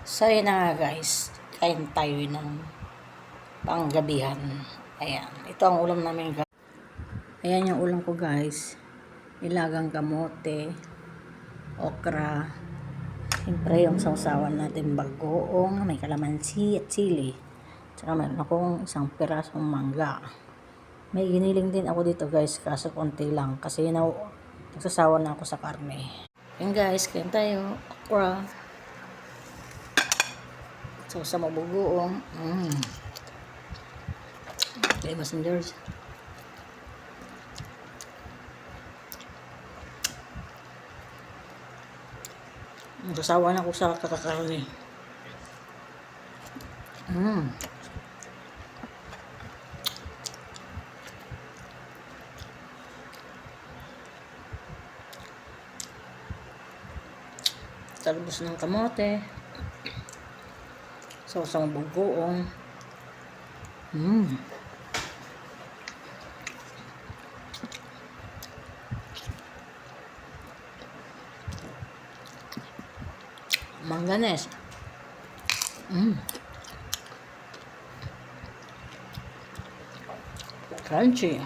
So, yun na nga guys. Kain tayo ng panggabihan. Ayan. Ito ang ulam namin guys. Ayan yung ulam ko guys. Nilagang kamote, okra. Siyempre yung sausawan natin bagoong, may kalamansi at sili. Tsaka meron akong isang pirasong mangga. May giniling din ako dito guys, kaso konti lang. Kasi nagsasawa na ako sa karne. Ayan guys, kain tayo. Okra. So, sa mabugoong. Okay, passengers. Nagsasawa na ako sa kakakarni. Talbos ng kamote. So, sa mabugoong. Mangganes. Crunchy.